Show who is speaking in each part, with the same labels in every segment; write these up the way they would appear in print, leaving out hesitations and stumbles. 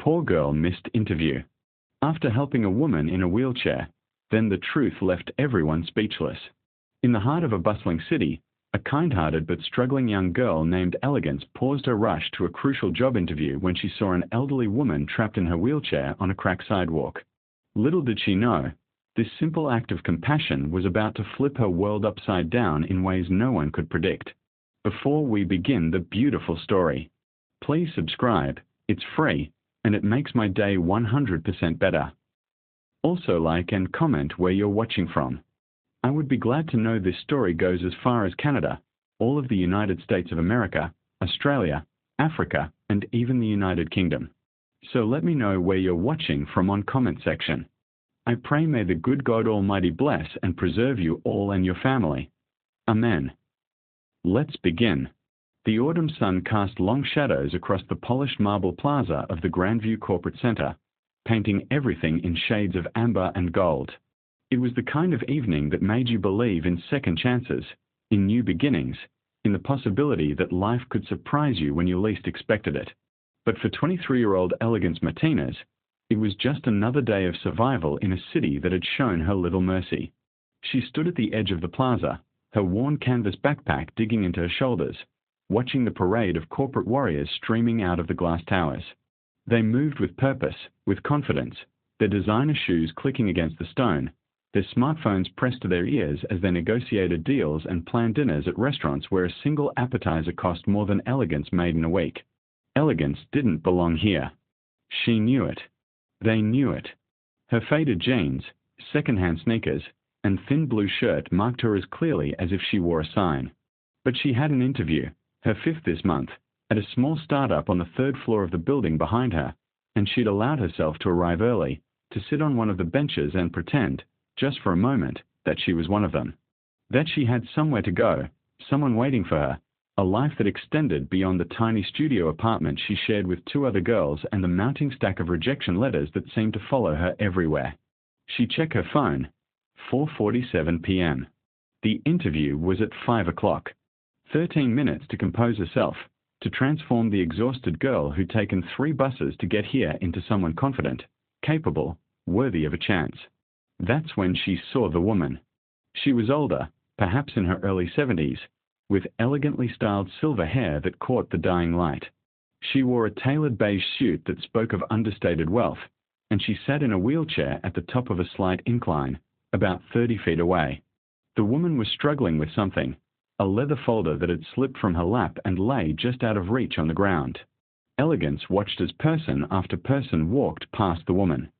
Speaker 1: Poor girl missed interview. After helping a woman in a wheelchair, then the truth left everyone speechless. In the heart of a bustling city, a kind-hearted but struggling young girl named Elegance paused her rush to a crucial job interview when she saw an elderly woman trapped in her wheelchair on a cracked sidewalk. Little did she know, this simple act of compassion was about to flip her world upside down in ways no one could predict. Before we begin the beautiful story, please subscribe, it's free, and it makes my day 100% better. Also like and comment where you're watching from. I would be glad to know this story goes as far as Canada, all of the United States of America, Australia, Africa, and even the United Kingdom. So let me know where you're watching from on comment section. I pray may the good God Almighty bless and preserve you all and your family. Amen. Let's begin. The autumn sun cast long shadows across the polished marble plaza of the Grandview Corporate Center, painting everything in shades of amber and gold. It was the kind of evening that made you believe in second chances, in new beginnings, in the possibility that life could surprise you when you least expected it. But for 23-year-old Elegance Martinez, it was just another day of survival in a city that had shown her little mercy. She stood at the edge of the plaza, her worn canvas backpack digging into her shoulders, watching the parade of corporate warriors streaming out of the glass towers. They moved with purpose, with confidence, their designer shoes clicking against the stone, their smartphones pressed to their ears as they negotiated deals and planned dinners at restaurants where a single appetizer cost more than Elegance made in a week. Elegance didn't belong here. She knew it. They knew it. Her faded jeans, second-hand sneakers, and thin blue shirt marked her as clearly as if she wore a sign. But she had an interview, her fifth this month, at a small startup on the third floor of the building behind her, and she'd allowed herself to arrive early, to sit on one of the benches and pretend, just for a moment, that she was one of them. That she had somewhere to go, someone waiting for her, a life that extended beyond the tiny studio apartment she shared with two other girls and the mounting stack of rejection letters that seemed to follow her everywhere. She checked her phone. 4:47 p.m. The interview was at 5 o'clock. 13 minutes to compose herself, to transform the exhausted girl who'd taken 3 buses to get here into someone confident, capable, worthy of a chance. That's when she saw the woman. She was older, perhaps in her early 70s, with elegantly styled silver hair that caught the dying light. She wore a tailored beige suit that spoke of understated wealth, and she sat in a wheelchair at the top of a slight incline, about 30 feet away. The woman was struggling with something, a leather folder that had slipped from her lap and lay just out of reach on the ground. Elegance watched as person after person walked past the woman.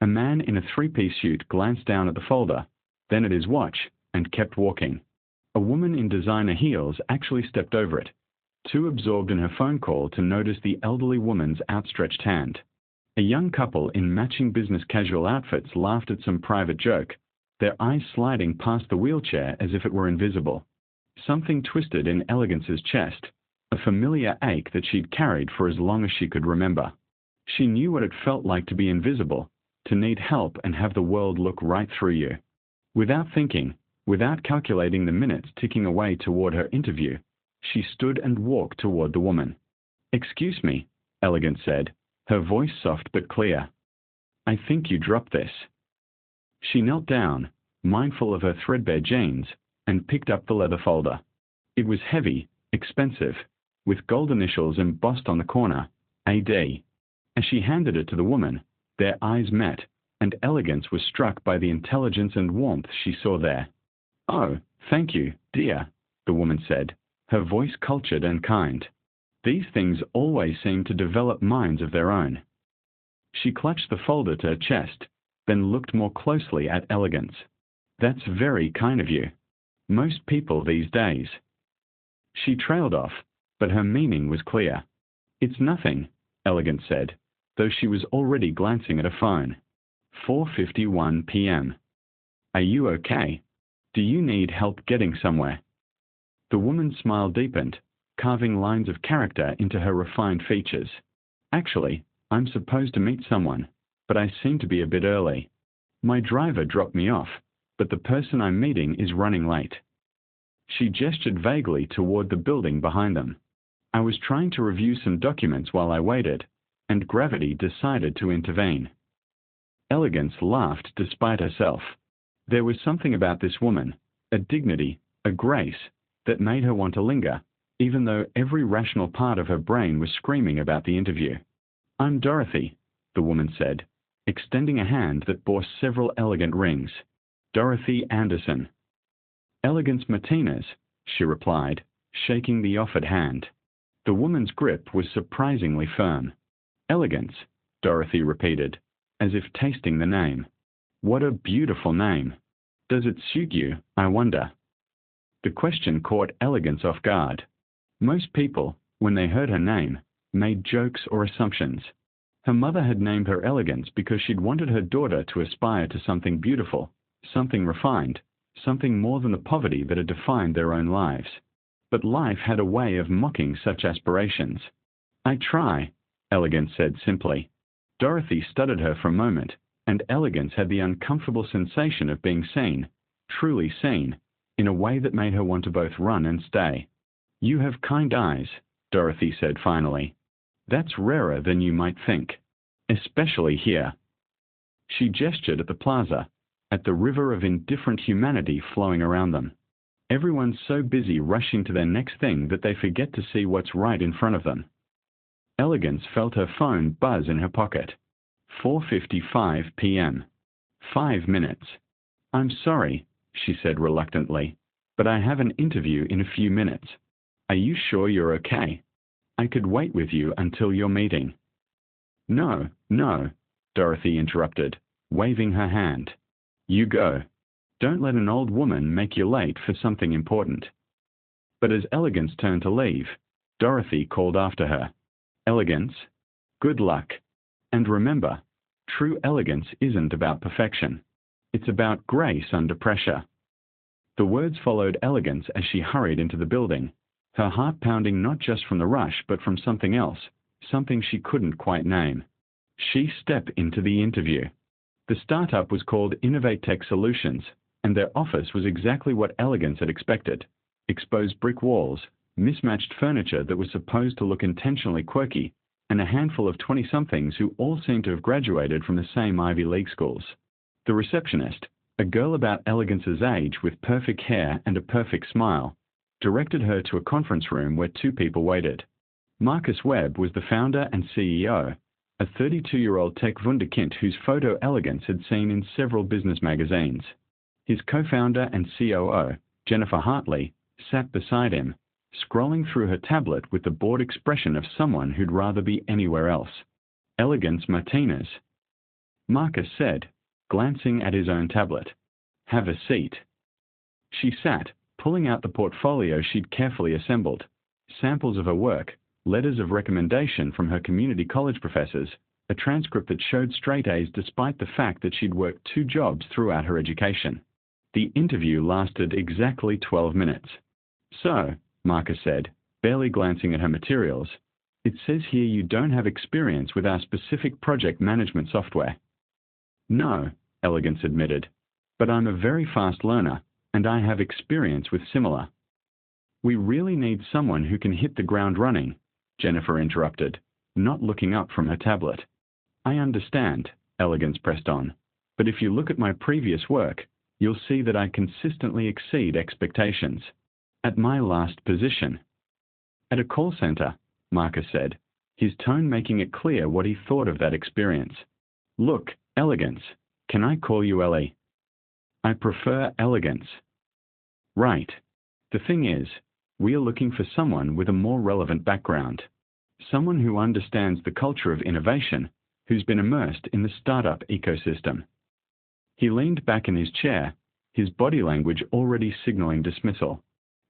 Speaker 1: A man in a 3-piece suit glanced down at the folder, then at his watch, and kept walking. A woman in designer heels actually stepped over it, too absorbed in her phone call to notice the elderly woman's outstretched hand. A young couple in matching business casual outfits laughed at some private joke, their eyes sliding past the wheelchair as if it were invisible. Something twisted in Elegance's chest, a familiar ache that she'd carried for as long as she could remember. She knew what it felt like to be invisible, to need help and have the world look right through you. Without thinking, without calculating the minutes ticking away toward her interview, she stood and walked toward the woman. "Excuse me," Elegance said, her voice soft but clear. "I think you dropped this." She knelt down, mindful of her threadbare jeans, and picked up the leather folder. It was heavy, expensive, with gold initials embossed on the corner, AD. As she handed it to the woman, their eyes met, and Elegance was struck by the intelligence and warmth she saw there. "Oh, thank you, dear," the woman said, her voice cultured and kind. These things always seem to develop minds of their own. She clutched the folder to her chest, then looked more closely at Elegance. "That's very kind of you. Most people these days." She trailed off, but her meaning was clear. "It's nothing," Elegance said, though she was already glancing at her phone. 4:51 p.m. "Are you okay? Do you need help getting somewhere?" The woman's smile deepened, carving lines of character into her refined features. "Actually, I'm supposed to meet someone, but I seem to be a bit early. My driver dropped me off, but the person I'm meeting is running late." She gestured vaguely toward the building behind them. "I was trying to review some documents while I waited, and gravity decided to intervene. Elegance laughed despite herself. There was something about this woman, a dignity, a grace, that made her want to linger, even though every rational part of her brain was screaming about the interview. "I'm Dorothy," the woman said, extending a hand that bore several elegant rings. "Dorothy Anderson." "Elegance Martinez," she replied, shaking the offered hand. The woman's grip was surprisingly firm. "Elegance," Dorothy repeated, as if tasting the name. "What a beautiful name. Does it suit you, I wonder?" The question caught Elegance off guard. Most people, when they heard her name, made jokes or assumptions. Her mother had named her Elegance because she'd wanted her daughter to aspire to something beautiful, something refined, something more than the poverty that had defined their own lives. But life had a way of mocking such aspirations. "I try," Elegance said simply. Dorothy studied her for a moment, and Elegance had the uncomfortable sensation of being seen, truly seen, in a way that made her want to both run and stay. "You have kind eyes," Dorothy said finally. "That's rarer than you might think. Especially here." She gestured at the plaza, at the river of indifferent humanity flowing around them. Everyone's so busy rushing to their next thing that they forget to see what's right in front of them. Elegance felt her phone buzz in her pocket. 4:55 p.m. 5 minutes. "I'm sorry," she said reluctantly, "but I have an interview in a few minutes. Are you sure you're okay? I could wait with you until your meeting." "No, no," Dorothy interrupted, waving her hand. "You go. Don't let an old woman make you late for something important." But as Elegance turned to leave, Dorothy called after her, "Elegance, good luck. And remember, true elegance isn't about perfection. It's about grace under pressure." The words followed Elegance as she hurried into the building, her heart pounding not just from the rush but from something else, something she couldn't quite name. She stepped into the interview. The startup was called Innovate Tech Solutions, and their office was exactly what Elegance had expected: exposed brick walls, mismatched furniture that was supposed to look intentionally quirky, and a handful of 20-somethings who all seemed to have graduated from the same Ivy League schools. The receptionist, a girl about Elegance's age with perfect hair and a perfect smile, directed her to a conference room where two people waited. Marcus Webb was the founder and CEO, a 32-year-old tech wunderkind whose photo Elegance had seen in several business magazines. His co-founder and COO, Jennifer Hartley, sat beside him, scrolling through her tablet with the bored expression of someone who'd rather be anywhere else. "Elegance Martinez," Marcus said, glancing at his own tablet. "Have a seat." She sat, pulling out the portfolio she'd carefully assembled, samples of her work, letters of recommendation from her community college professors, a transcript that showed straight A's despite the fact that she'd worked 2 jobs throughout her education. The interview lasted exactly 12 minutes. "So," Marcus said, barely glancing at her materials, "it says here you don't have experience with our specific project management software." "No," Elegance admitted, "but I'm a very fast learner, and I have experience with similar." "We really need someone who can hit the ground running," Jennifer interrupted, not looking up from her tablet. "I understand," Elegance pressed on, "but if you look at my previous work, you'll see that I consistently exceed expectations. At my last position." "At a call center," Marcus said, his tone making it clear what he thought of that experience. "Look, Elegance, can I call you Ellie?" "I prefer Elegance." "Right. The thing is, we are looking for someone with a more relevant background. Someone who understands the culture of innovation, who's been immersed in the startup ecosystem." He leaned back in his chair, his body language already signaling dismissal.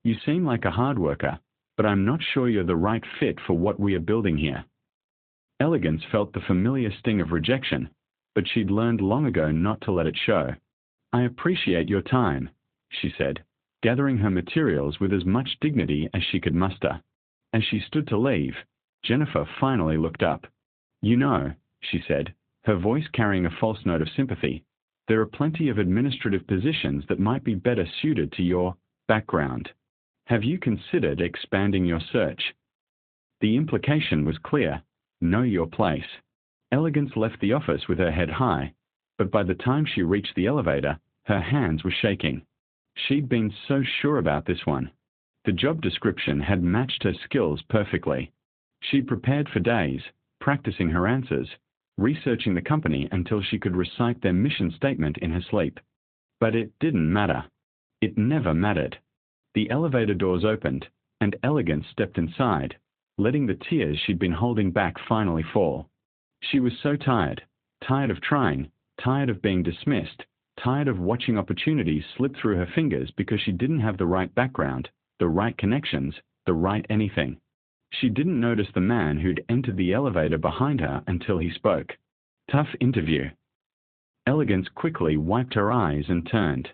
Speaker 1: "You seem like a hard worker, but I'm not sure you're the right fit for what we are building here." Elegance felt the familiar sting of rejection, but she'd learned long ago not to let it show. "I appreciate your time," she said, gathering her materials with as much dignity as she could muster. As she stood to leave, Jennifer finally looked up. "You know," she said, her voice carrying a false note of sympathy, "there are plenty of administrative positions that might be better suited to your background. Have you considered expanding your search?" The implication was clear. Know your place. Elegance left the office with her head high, but by the time she reached the elevator, her hands were shaking. She'd been so sure about this one. The job description had matched her skills perfectly. She prepared for days, practicing her answers, researching the company until she could recite their mission statement in her sleep. But it didn't matter. It never mattered. The elevator doors opened, and Elegance stepped inside, letting the tears she'd been holding back finally fall. She was so tired of trying, tired of being dismissed, tired of watching opportunities slip through her fingers because she didn't have the right background, the right connections, the right anything. She didn't notice the man who'd entered the elevator behind her until he spoke. Tough interview. Elegance quickly wiped her eyes and turned.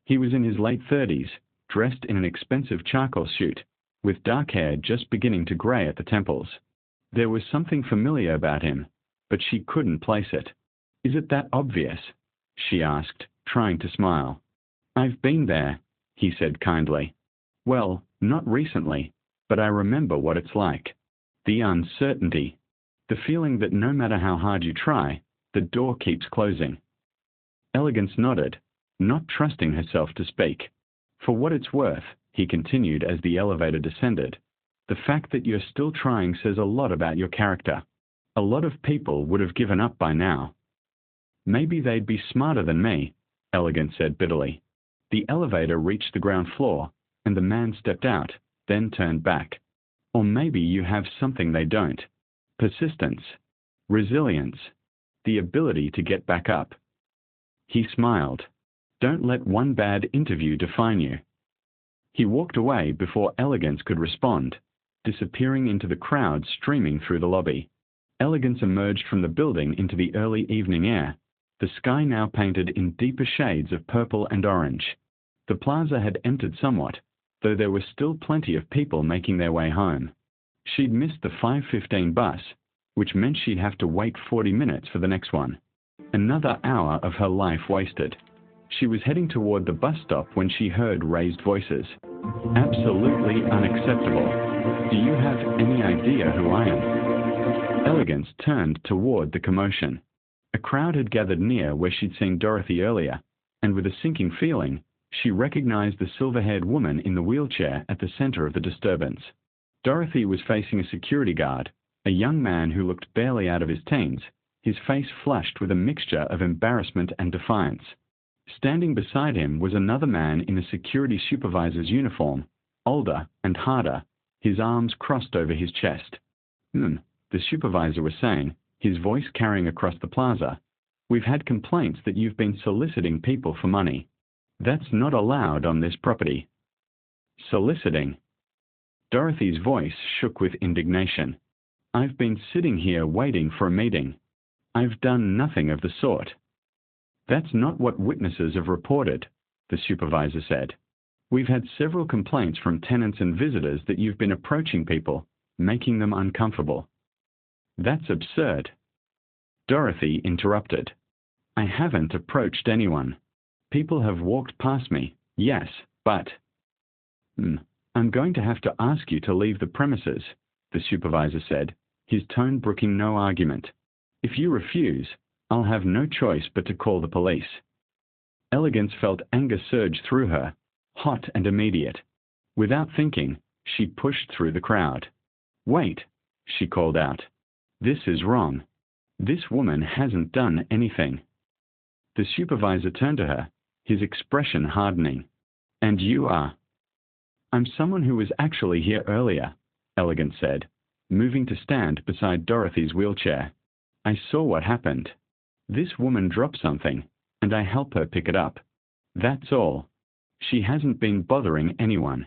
Speaker 1: He was in his late 30s, dressed in an expensive charcoal suit, with dark hair just beginning to grey at the temples. There was something familiar about him, but she couldn't place it. Is it that obvious? She asked, trying to smile. I've been there, he said kindly. Well, not recently, but I remember what it's like. The uncertainty. The feeling that no matter how hard you try, the door keeps closing. Elegance nodded, not trusting herself to speak. For what it's worth, he continued as the elevator descended, the fact that you're still trying says a lot about your character. A lot of people would have given up by now. Maybe they'd be smarter than me, Elegance said bitterly. The elevator reached the ground floor, and the man stepped out, then turned back. Or maybe you have something they don't. Persistence. Resilience. The ability to get back up. He smiled. Don't let one bad interview define you. He walked away before Elegance could respond, disappearing into the crowd streaming through the lobby. Elegance emerged from the building into the early evening air, the sky now painted in deeper shades of purple and orange. The plaza had emptied somewhat, though there were still plenty of people making their way home. She'd missed the 5:15 bus, which meant she'd have to wait 40 minutes for the next one. Another hour of her life wasted. She was heading toward the bus stop when she heard raised voices. Absolutely unacceptable. Do you have any idea who I am? Elegance turned toward the commotion. A crowd had gathered near where she'd seen Dorothy earlier, and with a sinking feeling, she recognized the silver-haired woman in the wheelchair at the center of the disturbance. Dorothy was facing a security guard, a young man who looked barely out of his teens, his face flushed with a mixture of embarrassment and defiance. Standing beside him was another man in a security supervisor's uniform, older and harder, his arms crossed over his chest. The supervisor was saying, his voice carrying across the plaza. We've had complaints that you've been soliciting people for money. That's not allowed on this property. Soliciting. Dorothy's voice shook with indignation. I've been sitting here waiting for a meeting. I've done nothing of the sort. That's not what witnesses have reported, the supervisor said. We've had several complaints from tenants and visitors that you've been approaching people, making them uncomfortable. That's absurd. Dorothy interrupted. I haven't approached anyone. People have walked past me, yes, but... I'm going to have to ask you to leave the premises, the supervisor said, his tone brooking no argument. If you refuse, I'll have no choice but to call the police. Elegance felt anger surge through her, hot and immediate. Without thinking, she pushed through the crowd. Wait, she called out. This is wrong. This woman hasn't done anything. The supervisor turned to her, his expression hardening. And you are? I'm someone who was actually here earlier, Elegance said, moving to stand beside Dorothy's wheelchair. I saw what happened. This woman dropped something, and I helped her pick it up. That's all. She hasn't been bothering anyone.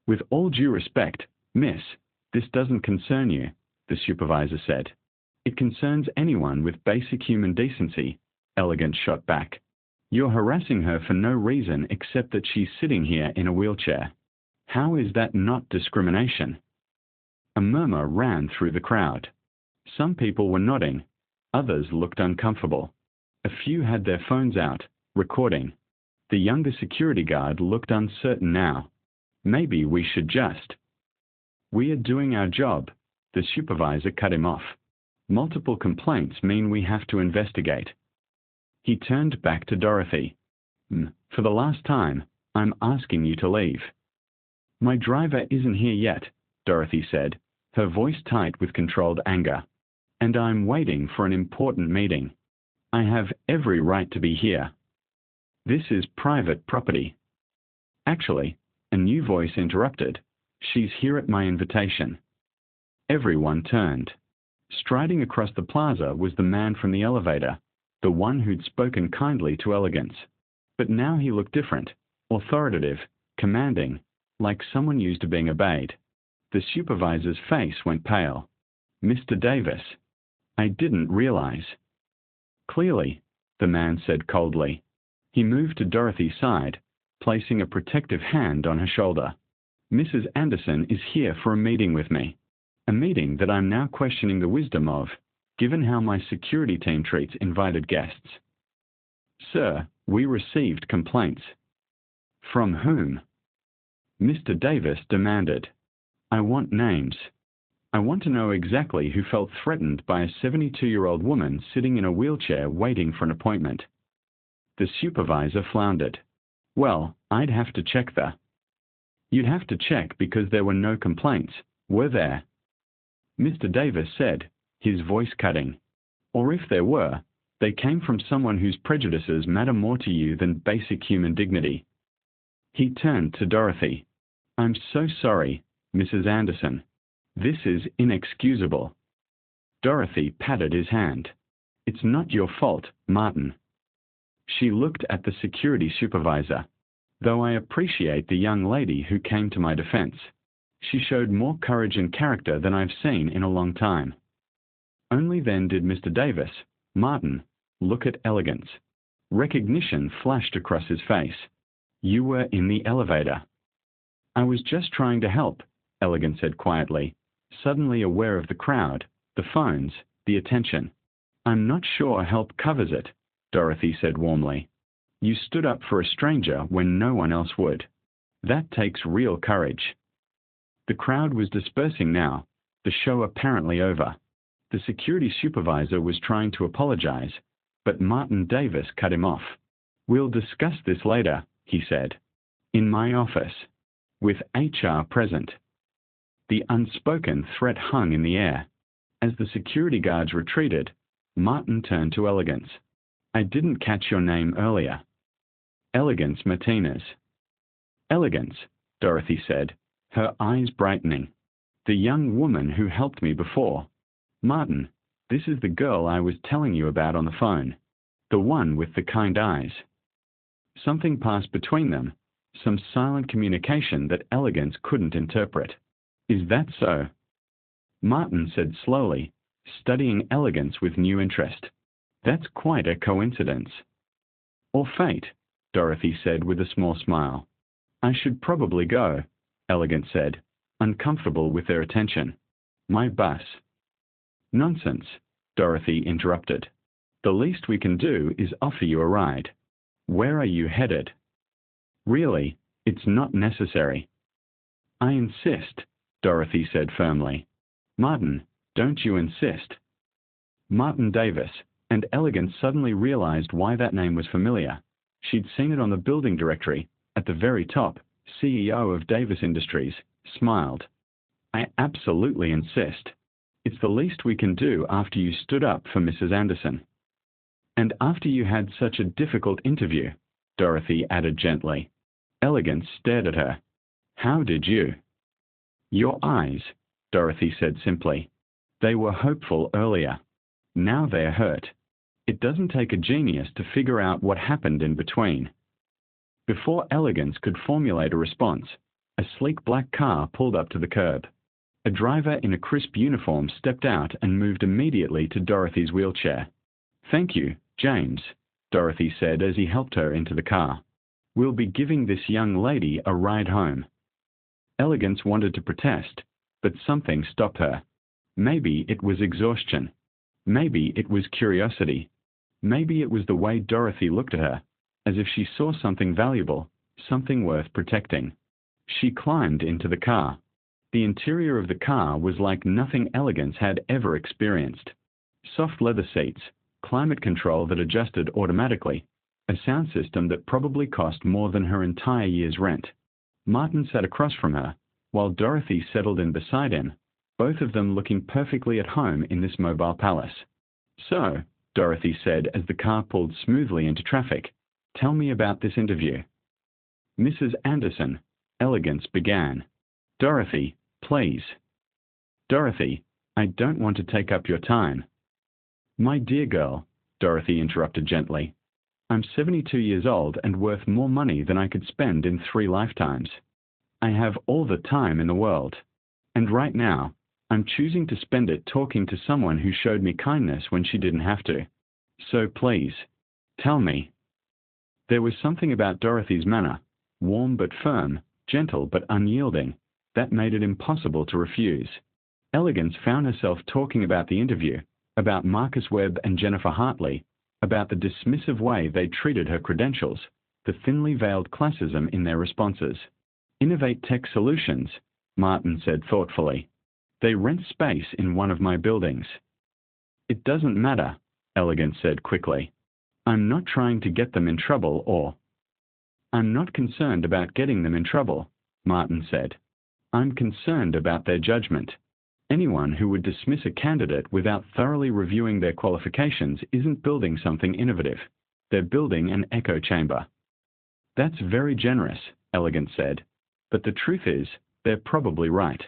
Speaker 1: With all due respect, miss, this doesn't concern you, the supervisor said. It concerns anyone with basic human decency, Elegance shot back. You're harassing her for no reason except that she's sitting here in a wheelchair. How is that not discrimination? A murmur ran through the crowd. Some people were nodding. Others looked uncomfortable. A few had their phones out, recording. The younger security guard looked uncertain now. Maybe we should just... We are doing our job, the supervisor cut him off. Multiple complaints mean we have to investigate. He turned back to Dorothy. For the last time, I'm asking you to leave. My driver isn't here yet, Dorothy said, her voice tight with controlled anger. And I'm waiting for an important meeting. I have every right to be here. This is private property. Actually, a new voice interrupted. She's here at my invitation. Everyone turned. Striding across the plaza was the man from the elevator, the one who'd spoken kindly to Elegance. But now he looked different, authoritative, commanding, like someone used to being obeyed. The supervisor's face went pale. Mr. Davis. I didn't realize. Clearly, the man said coldly. He moved to Dorothy's side, placing a protective hand on her shoulder. Mrs. Anderson is here for a meeting with me. A meeting that I'm now questioning the wisdom of, given how my security team treats invited guests. Sir, we received complaints. From whom? Mr. Davis demanded. I want names. I want to know exactly who felt threatened by a 72-year-old woman sitting in a wheelchair waiting for an appointment. The supervisor floundered. Well, I'd have to check the... You'd have to check because there were no complaints, were there? Mr. Davis said, his voice cutting. Or if there were, they came from someone whose prejudices matter more to you than basic human dignity. He turned to Dorothy. I'm so sorry, Mrs. Anderson. This is inexcusable. Dorothy patted his hand. It's not your fault, Martin. She looked at the security supervisor. Though I appreciate the young lady who came to my defense, she showed more courage and character than I've seen in a long time. Only then did Mr. Davis, Martin, look at Elegance. Recognition flashed across his face. You were in the elevator. I was just trying to help, Elegance said quietly, suddenly aware of the crowd, the phones, the attention. I'm not sure help covers it, Dorothy said warmly. You stood up for a stranger when no one else would. That takes real courage. The crowd was dispersing now, the show apparently over. The security supervisor was trying to apologize, but Martin Davis cut him off. We'll discuss this later, he said. In my office. With HR present. The unspoken threat hung in the air. As the security guards retreated, Martin turned to Elegance. I didn't catch your name earlier. Elegance Martinez. Elegance, Dorothy said, her eyes brightening. The young woman who helped me before. Martin, this is the girl I was telling you about on the phone. The one with the kind eyes. Something passed between them, some silent communication that Elegance couldn't interpret. Is that so? Martin said slowly, studying Elegance with new interest. That's quite a coincidence. Or fate, Dorothy said with a small smile. I should probably go, Elegance said, uncomfortable with their attention. My bus. Nonsense, Dorothy interrupted. The least we can do is offer you a ride. Where are you headed? Really, it's not necessary. I insist, Dorothy said firmly. Martin, don't you insist? Martin Davis, and Elegance suddenly realized why that name was familiar. She'd seen it on the building directory, at the very top, CEO of Davis Industries, smiled. I absolutely insist. It's the least we can do after you stood up for Mrs. Anderson. And after you had such a difficult interview, Dorothy added gently. Elegance stared at her. How did you? Your eyes, Dorothy said simply. They were hopeful earlier. Now they're hurt. It doesn't take a genius to figure out what happened in between. Before Elegance could formulate a response, a sleek black car pulled up to the curb. A driver in a crisp uniform stepped out and moved immediately to Dorothy's wheelchair. Thank you, James, Dorothy said as he helped her into the car. We'll be giving this young lady a ride home. Elegance wanted to protest, but something stopped her. Maybe it was exhaustion. Maybe it was curiosity. Maybe it was the way Dorothy looked at her, as if she saw something valuable, something worth protecting. She climbed into the car. The interior of the car was like nothing Elegance had ever experienced. Soft leather seats, climate control that adjusted automatically, a sound system that probably cost more than her entire year's rent. Martin sat across from her, while Dorothy settled in beside him, both of them looking perfectly at home in this mobile palace. "So," Dorothy said as the car pulled smoothly into traffic, "tell me about this interview." "Mrs. Anderson," Elegance began. "Dorothy, please." "Dorothy, I don't want to take up your time." "My dear girl," Dorothy interrupted gently, "I'm 72 years old and worth more money than I could spend in 3 lifetimes. I have all the time in the world. And right now, I'm choosing to spend it talking to someone who showed me kindness when she didn't have to. So please, tell me." There was something about Dorothy's manner, warm but firm, gentle but unyielding, that made it impossible to refuse. Elegance found herself talking about the interview, about Marcus Webb and Jennifer Hartley, about the dismissive way they treated her credentials, the thinly veiled classism in their responses. "Innovate Tech Solutions," Martin said thoughtfully. "They rent space in one of my buildings." "It doesn't matter," Elegance said quickly. "I'm not trying to get them in trouble or—" "I'm not concerned about getting them in trouble," Martin said. "I'm concerned about their judgment. Anyone who would dismiss a candidate without thoroughly reviewing their qualifications isn't building something innovative. They're building an echo chamber." "That's very generous," Elegance said. "But the truth is, they're probably right.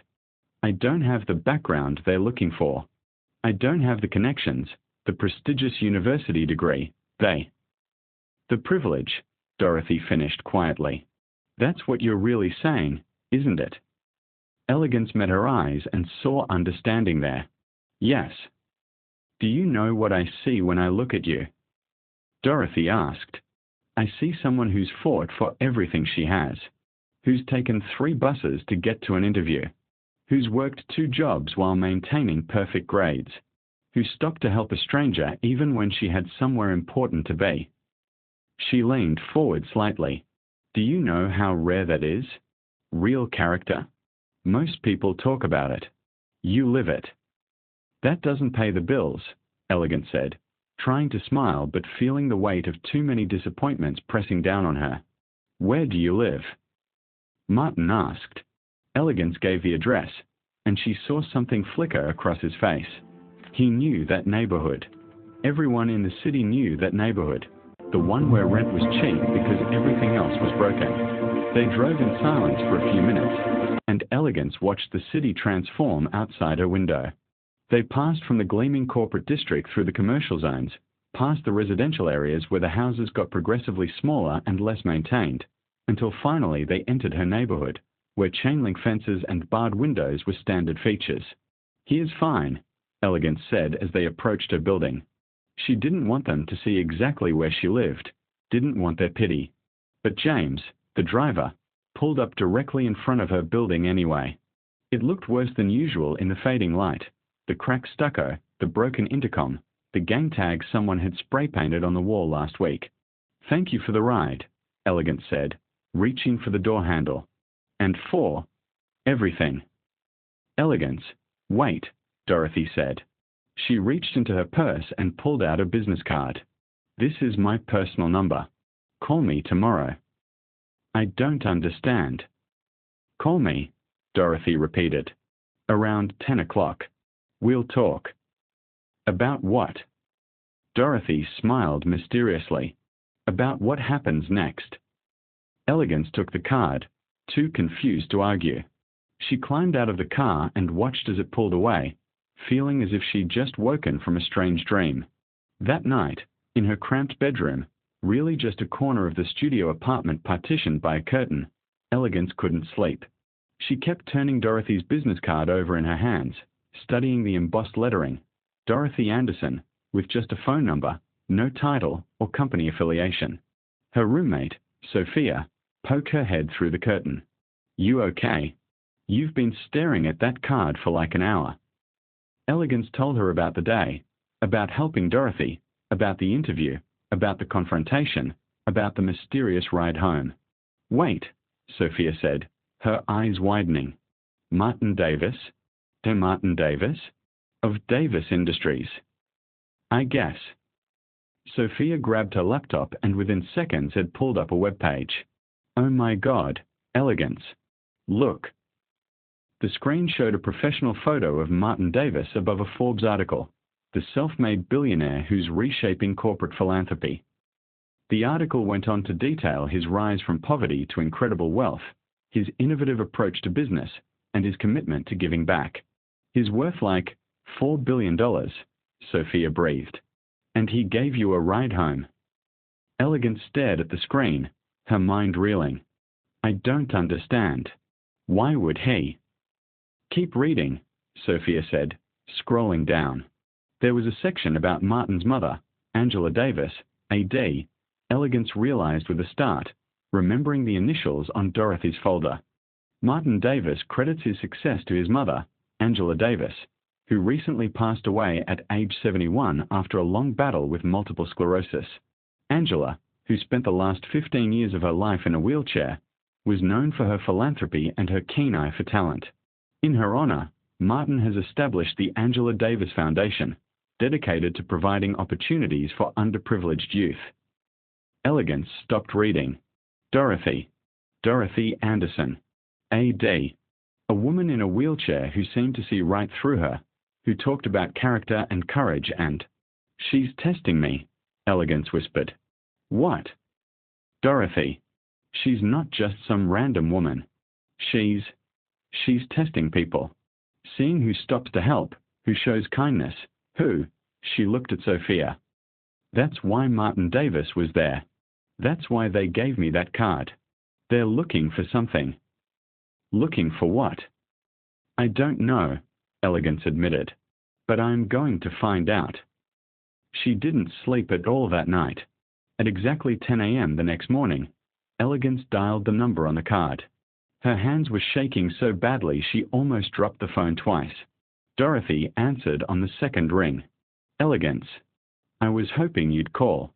Speaker 1: I don't have the background they're looking for. I don't have the connections, the prestigious university degree, the privilege," Dorothy finished quietly. "That's what you're really saying, isn't it?" Elegance met her eyes and saw understanding there. "Yes." "Do you know what I see when I look at you?" Dorothy asked. "I see someone who's fought for everything she has, who's taken 3 buses to get to an interview, who's worked 2 jobs while maintaining perfect grades, who stopped to help a stranger even when she had somewhere important to be." She leaned forward slightly. "Do you know how rare that is? Real character? Most people talk about it. You live it." "That doesn't pay the bills," Elegance said, trying to smile but feeling the weight of too many disappointments pressing down on her. "Where do you live?" Martin asked. Elegance gave the address, and she saw something flicker across his face. He knew that neighborhood. Everyone in the city knew that neighborhood, the one where rent was cheap because everything else was broken. They drove in silence for a few minutes, and Elegance watched the city transform outside her window. They passed from the gleaming corporate district through the commercial zones, past the residential areas where the houses got progressively smaller and less maintained, until finally they entered her neighborhood, where chain-link fences and barred windows were standard features. "Here's fine," Elegance said as they approached her building. She didn't want them to see exactly where she lived, didn't want their pity. But James, the driver, pulled up directly in front of her building anyway. It looked worse than usual in the fading light, the cracked stucco, the broken intercom, the gang tag someone had spray-painted on the wall last week. "Thank you for the ride," Elegance said, reaching for the door handle. "And for everything." "Elegance, wait," Dorothy said. She reached into her purse and pulled out a business card. "This is my personal number. Call me tomorrow." "I don't understand." "Call me," Dorothy repeated. "Around 10 o'clock. We'll talk." "About what?" Dorothy smiled mysteriously. "About what happens next." Elegance took the card, too confused to argue. She climbed out of the car and watched as it pulled away, feeling as if she'd just woken from a strange dream. That night, in her cramped bedroom, really just a corner of the studio apartment partitioned by a curtain, Elegance couldn't sleep. She kept turning Dorothy's business card over in her hands, studying the embossed lettering, Dorothy Anderson, with just a phone number, no title or company affiliation. Her roommate, Sophia, poked her head through the curtain. "You okay? You've been staring at that card for like an hour." Elegance told her about the day, about helping Dorothy, about the interview, about the confrontation, about the mysterious ride home. "Wait," Sophia said, her eyes widening. "Martin Davis? De Martin Davis? Of Davis Industries." I guess. Sophia grabbed her laptop and within seconds had pulled up a web page. Oh my God, elegance. Look. The screen showed a professional photo of Martin Davis above a Forbes article, the self-made billionaire who's reshaping corporate philanthropy. The article went on to detail his rise from poverty to incredible wealth, his innovative approach to business, and his commitment to giving back. He's worth like $4 billion, Sophia breathed. And he gave you a ride home. Elegance stared at the screen, her mind reeling. I don't understand. Why would he? Keep reading, Sophia said, scrolling down. There was a section about Martin's mother, Angela Davis, A.D. Elegance realized with a start, remembering the initials on Dorothy's folder. Martin Davis credits his success to his mother, Angela Davis, who recently passed away at age 71 after a long battle with multiple sclerosis. Angela, who spent the last 15 years of her life in a wheelchair, was known for her philanthropy and her keen eye for talent. In her honor, Martin has established the Angela Davis Foundation, dedicated to providing opportunities for underprivileged youth. Elegance stopped reading. Dorothy Anderson, A.D., a woman in a wheelchair who seemed to see right through her, who talked about character and courage and, she's testing me, Elegance whispered. What? Dorothy. She's not just some random woman. She's testing people. Seeing who stops to help, who shows kindness, who, she looked at Sophia. That's why Martin Davis was there. That's why they gave me that card. They're looking for something. Looking for what? I don't know, Elegance admitted, but I'm going to find out. She didn't sleep at all that night. At exactly 10 a.m. the next morning, Elegance dialed the number on the card. Her hands were shaking so badly she almost dropped the phone twice. Dorothy answered on the second ring. Elegance. I was hoping you'd call.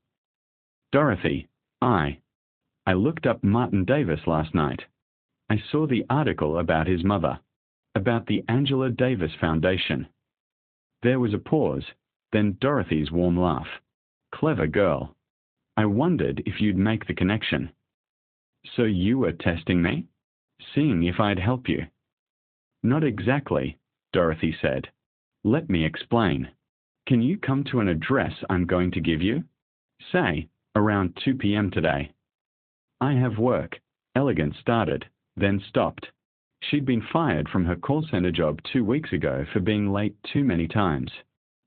Speaker 1: Dorothy, I looked up Martin Davis last night. I saw the article about his mother, about the Angela Davis Foundation. There was a pause, then Dorothy's warm laugh. Clever girl. I wondered if you'd make the connection. So you were testing me? Seeing if I'd help you? Not exactly, Dorothy said. Let me explain. Can you come to an address I'm going to give you? Say, around 2 p.m. today. I have work, Elegance started, then stopped. She'd been fired from her call center job 2 weeks ago for being late too many times.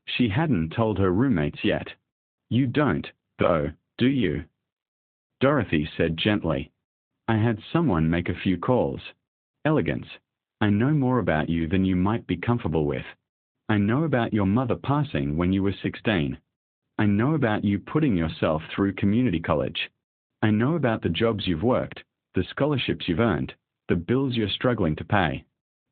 Speaker 1: She hadn't told her roommates yet. You don't, though, do you? Dorothy said gently. I had someone make a few calls. Elegance, I know more about you than you might be comfortable with. I know about your mother passing when you were 16. I know about you putting yourself through community college. I know about the jobs you've worked, the scholarships you've earned, the bills you're struggling to pay.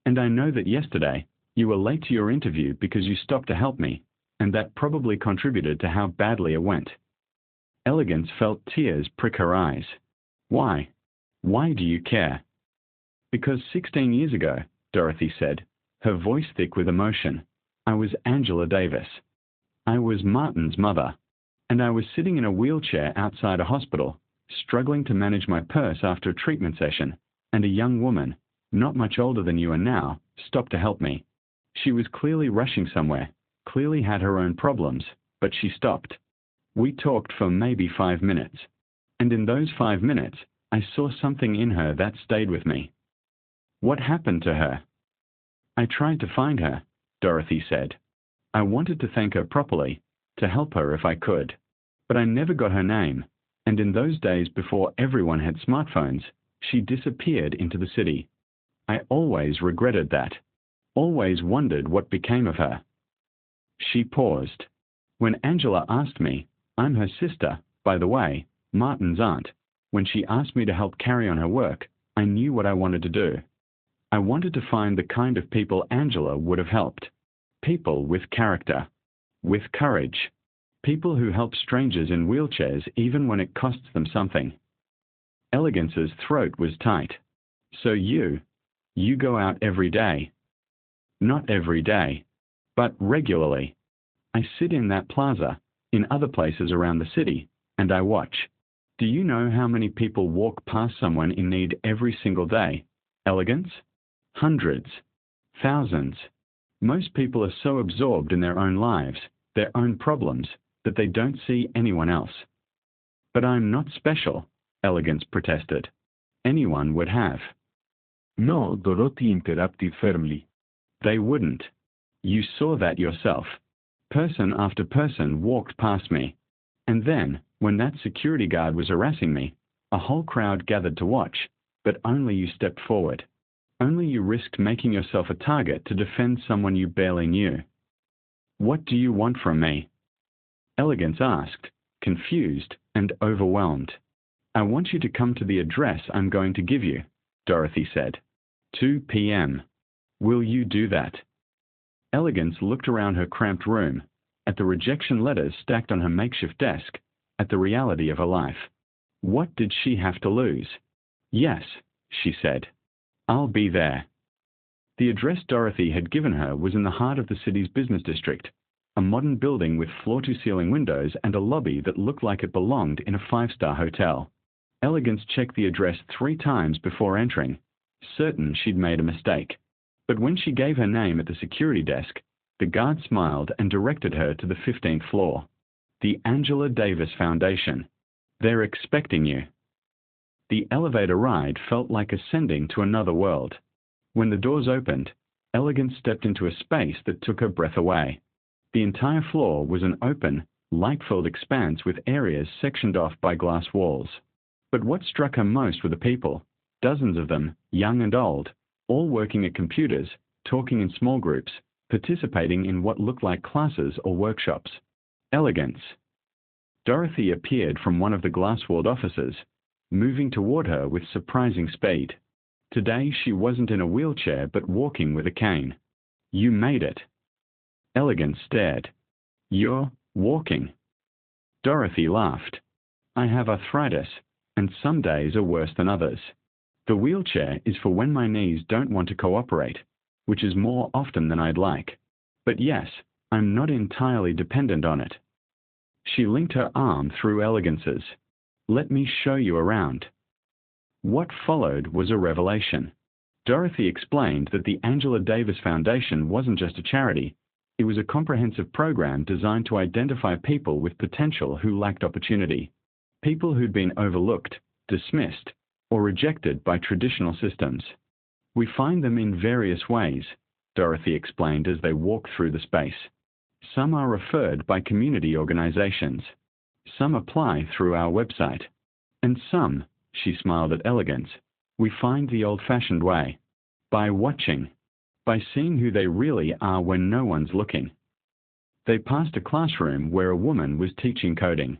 Speaker 1: And I know that yesterday, you were late to your interview because you stopped to help me, and that probably contributed to how badly it went. Elegance felt tears prick her eyes. Why? Why do you care? Because 16 years ago, Dorothy said, her voice thick with emotion, I was Angela Davis. I was Martin's mother, and I was sitting in a wheelchair outside a hospital, struggling to manage my purse after a treatment session, and a young woman, not much older than you are now, stopped to help me. She was clearly rushing somewhere, clearly had her own problems, but she stopped. We talked for maybe 5 minutes, and in those 5 minutes, I saw something in her that stayed with me. What happened to her? I tried to find her, Dorothy said. I wanted to thank her properly, to help her if I could. But I never got her name, and in those days before everyone had smartphones, she disappeared into the city. I always regretted that, always wondered what became of her. She paused. When Angela asked me, I'm her sister, by the way, Martin's aunt, when she asked me to help carry on her work, I knew what I wanted to do. I wanted to find the kind of people Angela would have helped. People with character, with courage, people who help strangers in wheelchairs even when it costs them something. Elegance's throat was tight. So you go out every day. Not every day, but regularly. I sit in that plaza, in other places around the city, and I watch. Do you know how many people walk past someone in need every single day? Elegance? Hundreds. Thousands. Most people are so absorbed in their own lives, their own problems, that they don't see anyone else. But I'm not special, Elegance protested. Anyone would have.
Speaker 2: No, Dorothy interrupted firmly.
Speaker 1: They wouldn't. You saw that yourself. Person after person walked past me. And then, when that security guard was harassing me, a whole crowd gathered to watch, but only you stepped forward. Only you risked making yourself a target to defend someone you barely knew. What do you want from me? Elegance asked, confused and overwhelmed. I want you to come to the address I'm going to give you, Dorothy said. 2 p.m. Will you do that? Elegance looked around her cramped room, at the rejection letters stacked on her makeshift desk, at the reality of her life. What did she have to lose? Yes, she said. I'll be there. The address Dorothy had given her was in the heart of the city's business district, a modern building with floor-to-ceiling windows and a lobby that looked like it belonged in a five-star hotel. Elegance checked the address 3 times before entering, certain she'd made a mistake. But when she gave her name at the security desk, the guard smiled and directed her to the 15th floor. The Angela Davis Foundation. They're expecting you. The elevator ride felt like ascending to another world. When the doors opened, Elegance stepped into a space that took her breath away. The entire floor was an open, light-filled expanse with areas sectioned off by glass walls. But what struck her most were the people, dozens of them, young and old, all working at computers, talking in small groups, participating in what looked like classes or workshops. Elegance. Dorothy appeared from one of the glass-walled offices, moving toward her with surprising speed. Today she wasn't in a wheelchair but walking with a cane. You made it. Elegance stared. You're walking. Dorothy laughed. I have arthritis, and some days are worse than others. The wheelchair is for when my knees don't want to cooperate, which is more often than I'd like. But yes, I'm not entirely dependent on it. She linked her arm through Elegance's. Let me show you around. What followed was a revelation. Dorothy explained that the Angela Davis Foundation wasn't just a charity. It was a comprehensive program designed to identify people with potential who lacked opportunity. People who'd been overlooked, dismissed, or rejected by traditional systems. We find them in various ways, Dorothy explained as they walked through the space. Some are referred by community organizations. Some apply through our website. And some, she smiled at Elegance, we find the old-fashioned way. By watching. By seeing who they really are when no one's looking. They passed a classroom where a woman was teaching coding.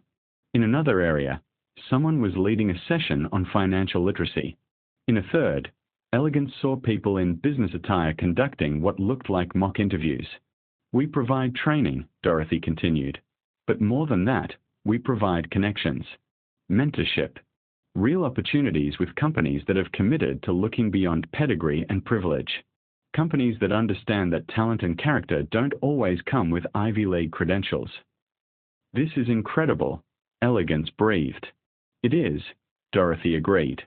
Speaker 1: In another area, someone was leading a session on financial literacy. In a third, Elegance saw people in business attire conducting what looked like mock interviews. We provide training, Dorothy continued. But more than that, we provide connections. Mentorship. Real opportunities with companies that have committed to looking beyond pedigree and privilege. Companies that understand that talent and character don't always come with Ivy League credentials. This is incredible, Elegance breathed. It is, Dorothy agreed.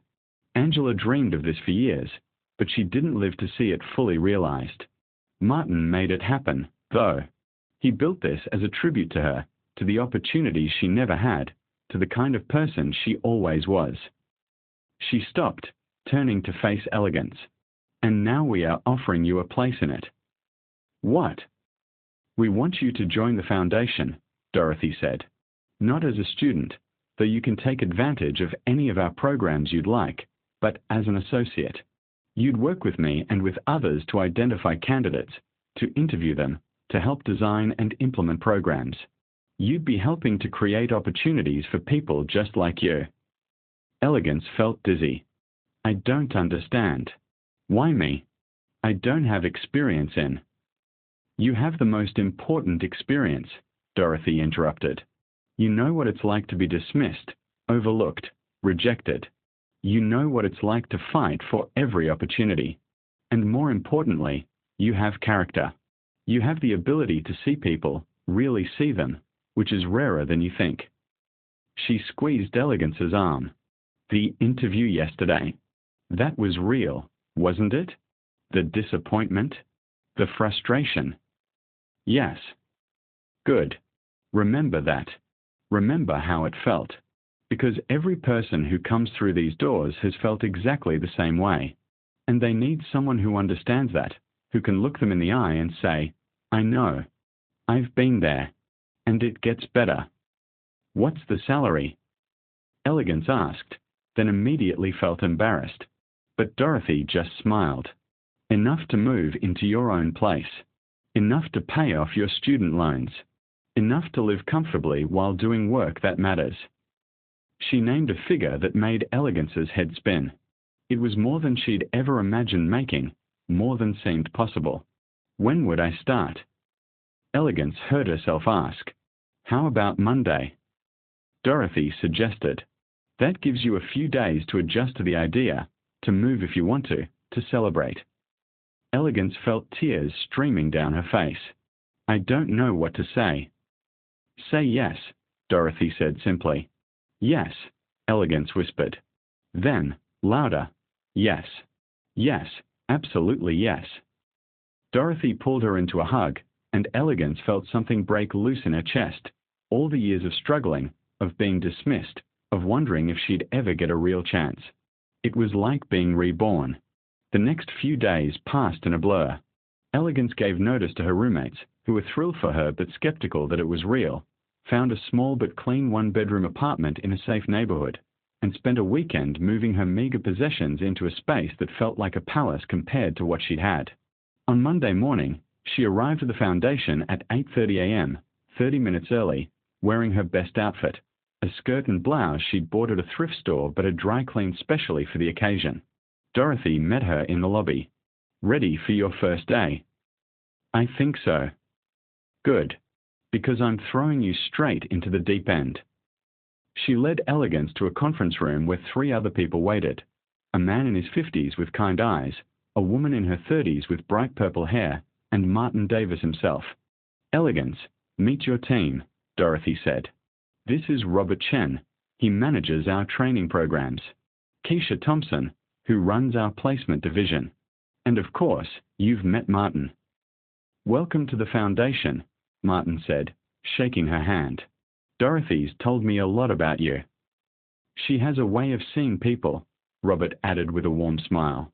Speaker 1: Angela dreamed of this for years, but she didn't live to see it fully realized. Martin made it happen, though. He built this as a tribute to her, to the opportunities she never had, to the kind of person she always was. She stopped, turning to face Elegance. And now we are offering you a place in it. What? We want you to join the foundation, Dorothy said. Not as a student, though you can take advantage of any of our programs you'd like, but as an associate. You'd work with me and with others to identify candidates, to interview them, to help design and implement programs. You'd be helping to create opportunities for people just like you. Elegance felt dizzy. I don't understand. Why me? I don't have experience in. You have the most important experience, Dorothy interrupted. You know what it's like to be dismissed, overlooked, rejected. You know what it's like to fight for every opportunity. And more importantly, you have character. You have the ability to see people, really see them, which is rarer than you think. She squeezed Elegance's arm. The interview yesterday. That was real, wasn't it? The disappointment? The frustration? Yes. Good. Remember that. Remember how it felt. Because every person who comes through these doors has felt exactly the same way. And they need someone who understands that, who can look them in the eye and say, I know. I've been there. And it gets better. What's the salary? Elegance asked, then immediately felt embarrassed. But Dorothy just smiled. Enough to move into your own place. Enough to pay off your student loans. Enough to live comfortably while doing work that matters. She named a figure that made Elegance's head spin. It was more than she'd ever imagined making, more than seemed possible. When would I start? Elegance heard herself ask, How about Monday? Dorothy suggested. That gives you a few days to adjust to the idea, to move if you want to celebrate. Elegance felt tears streaming down her face. I don't know what to say. Say yes, Dorothy said simply. Yes, Elegance whispered. Then, louder. Yes. Yes, absolutely yes. Dorothy pulled her into a hug, and Elegance felt something break loose in her chest. All the years of struggling, of being dismissed, of wondering if she'd ever get a real chance. It was like being reborn. The next few days passed in a blur. Elegance gave notice to her roommates, who were thrilled for her but skeptical that it was real, found a small but clean one-bedroom apartment in a safe neighborhood, and spent a weekend moving her meager possessions into a space that felt like a palace compared to what she'd had. On Monday morning, she arrived at the foundation at 8:30 a.m., 30 minutes early, wearing her best outfit, a skirt and blouse she'd bought at a thrift store but had dry cleaned specially for the occasion. Dorothy met her in the lobby. Ready for your first day? I think so. Good. Because I'm throwing you straight into the deep end. She led Elegance to a conference room where 3 other people waited. A man in his 50s with kind eyes, a woman in her 30s with bright purple hair, and Martin Davis himself. Elegance, meet your team, Dorothy said. This is Robert Chen. He manages our training programs. Keisha Thompson, who runs our placement division. And of course, you've met Martin. Welcome to the foundation, Martin said, shaking her hand. Dorothy's told me a lot about you. She has a way of seeing people, Robert added with a warm smile.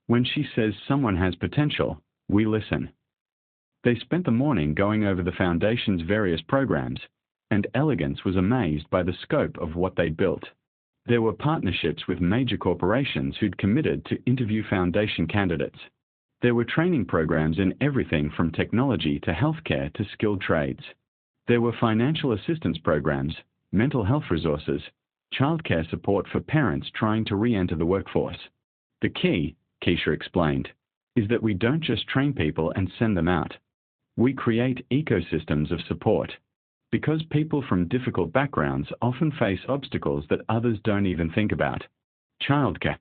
Speaker 1: When she says someone has potential, we listen. They spent the morning going over the foundation's various programs, and Elegance was amazed by the scope of what they'd built. There were partnerships with major corporations who'd committed to interview foundation candidates. There were training programs in everything from technology to healthcare to skilled trades. There were financial assistance programs, mental health resources, childcare support for parents trying to re-enter the workforce. The key, Keisha explained, is that we don't just train people and send them out. We create ecosystems of support. Because people from difficult backgrounds often face obstacles that others don't even think about. Childcare,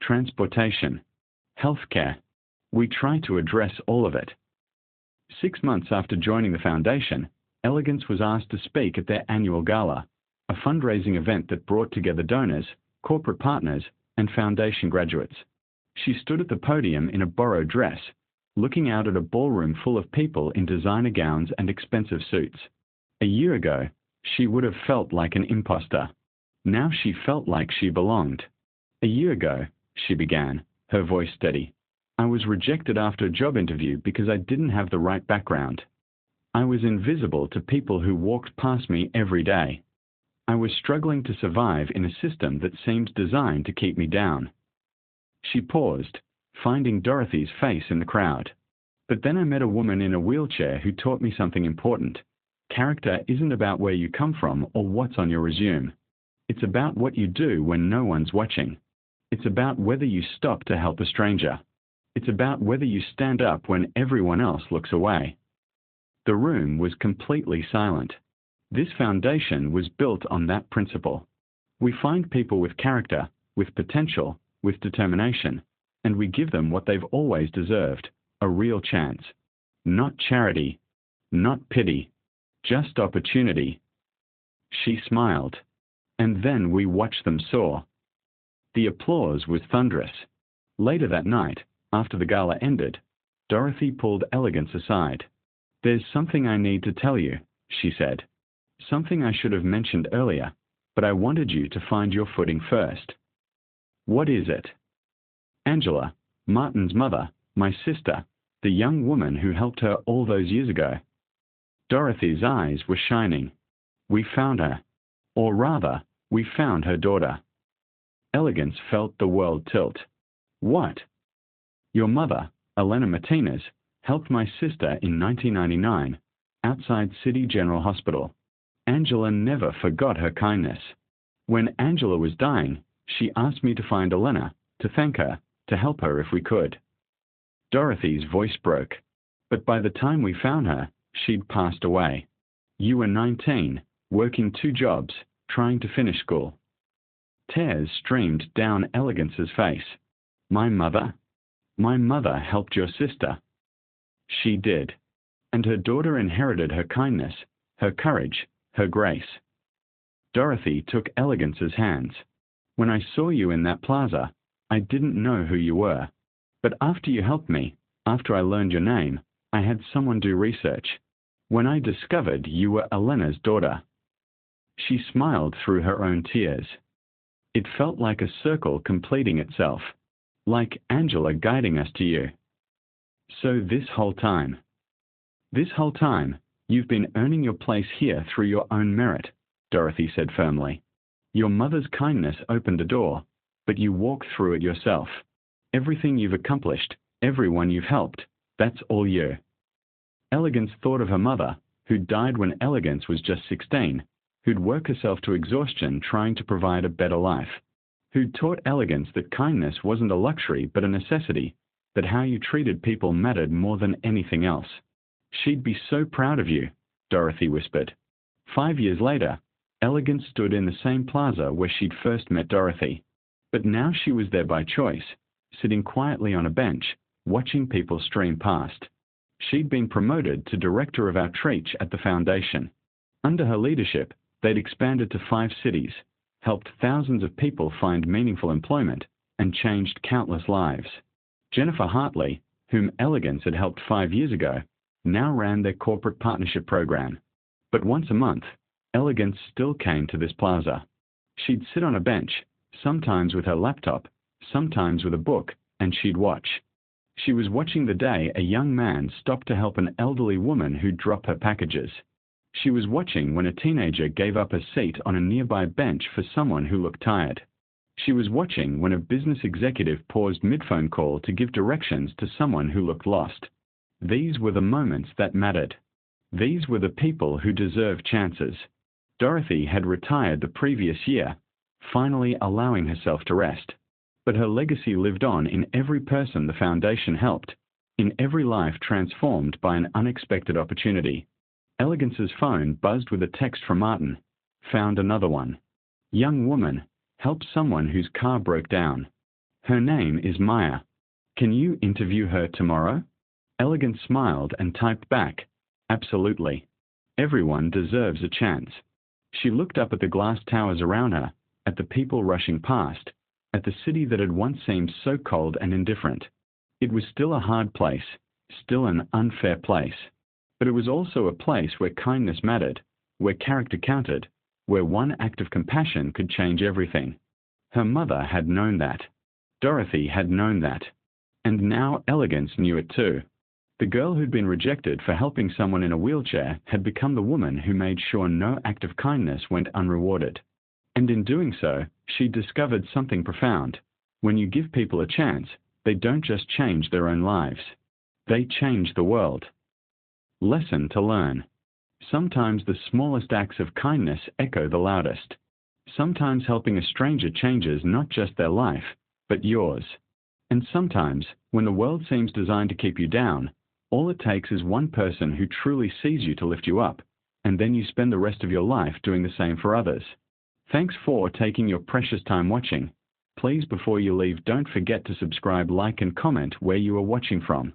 Speaker 1: transportation, healthcare. We try to address all of it. 6 months after joining the foundation, Elegance was asked to speak at their annual gala, a fundraising event that brought together donors, corporate partners, and foundation graduates. She stood at the podium in a borrowed dress, looking out at a ballroom full of people in designer gowns and expensive suits. A year ago, she would have felt like an imposter. Now she felt like she belonged. A year ago, she began, her voice steady. I was rejected after a job interview because I didn't have the right background. I was invisible to people who walked past me every day. I was struggling to survive in a system that seemed designed to keep me down. She paused, finding Dorothy's face in the crowd. But then I met a woman in a wheelchair who taught me something important. Character isn't about where you come from or what's on your resume. It's about what you do when no one's watching. It's about whether you stop to help a stranger. It's about whether you stand up when everyone else looks away. The room was completely silent. This foundation was built on that principle. We find people with character, with potential, with determination, and we give them what they've always deserved, a real chance. Not charity, not pity, Just opportunity. She smiled. And then we watched them soar. The applause was thunderous. Later that night, after the gala ended, Dorothy pulled Elegance aside. "There's something I need to tell you," she said. "Something I should have mentioned earlier, but I wanted you to find your footing first." "What is it?" "Angela, Martin's mother, my sister, the young woman who helped her all those years ago." Dorothy's eyes were shining. "We found her. Or rather, we found her daughter." Elegance felt the world tilt. "What?" "Your mother, Elena Martinez, helped my sister in 1999, outside City General Hospital. Angela never forgot her kindness. When Angela was dying, she asked me to find Elena, to thank her, to help her if we could." Dorothy's voice broke. "But by the time we found her, she'd passed away. You were 19, working 2 jobs, trying to finish school." Tears streamed down Elegance's face. "My mother? My mother helped your sister." "She did. And her daughter inherited her kindness, her courage, her grace." Dorothy took Elegance's hands. "When I saw you in that plaza, I didn't know who you were. But after you helped me, after I learned your name, I had someone do research. When I discovered you were Elena's daughter." She smiled through her own tears. "It felt like a circle completing itself, like Angela guiding us to you. So this whole time, you've been earning your place here through your own merit," Dorothy said firmly. "Your mother's kindness opened a door, but you walked through it yourself. Everything you've accomplished, everyone you've helped, that's all you." Elegance thought of her mother, who died when Elegance was just 16, who'd worked herself to exhaustion trying to provide a better life, who'd taught Elegance that kindness wasn't a luxury but a necessity, that how you treated people mattered more than anything else. "She'd be so proud of you," Dorothy whispered. 5 years later, Elegance stood in the same plaza where she'd first met Dorothy. But now she was there by choice, sitting quietly on a bench, watching people stream past. She'd been promoted to director of outreach at the foundation. Under her leadership, they'd expanded to 5 cities, helped thousands of people find meaningful employment, and changed countless lives. Jennifer Hartley, whom Elegance had helped 5 years ago, now ran their corporate partnership program. But once a month, Elegance still came to this plaza. She'd sit on a bench, sometimes with her laptop, sometimes with a book, and she'd watch. She was watching the day a young man stopped to help an elderly woman who'd drop her packages. She was watching when a teenager gave up a seat on a nearby bench for someone who looked tired. She was watching when a business executive paused mid-phone call to give directions to someone who looked lost. These were the moments that mattered. These were the people who deserved chances. Dorothy had retired the previous year, finally allowing herself to rest. But her legacy lived on in every person the foundation helped, in every life transformed by an unexpected opportunity. Elegance's phone buzzed with a text from Martin. "Found another one. Young woman, help someone whose car broke down. Her name is Maya. Can you interview her tomorrow?" Elegance smiled and typed back, "Absolutely. Everyone deserves a chance." She looked up at the glass towers around her, at the people rushing past, at the city that had once seemed so cold and indifferent. It was still a hard place, still an unfair place. But it was also a place where kindness mattered, where character counted, where one act of compassion could change everything. Her mother had known that. Dorothy had known that. And now Elegance knew it too. The girl who'd been rejected for helping someone in a wheelchair had become the woman who made sure no act of kindness went unrewarded. And in doing so, she discovered something profound. When you give people a chance, they don't just change their own lives. They change the world. Lesson to learn. Sometimes the smallest acts of kindness echo the loudest. Sometimes helping a stranger changes not just their life, but yours. And sometimes, when the world seems designed to keep you down, all it takes is one person who truly sees you to lift you up, and then you spend the rest of your life doing the same for others. Thanks for taking your precious time watching. Please, before you leave, don't forget to subscribe, like, and comment where you are watching from.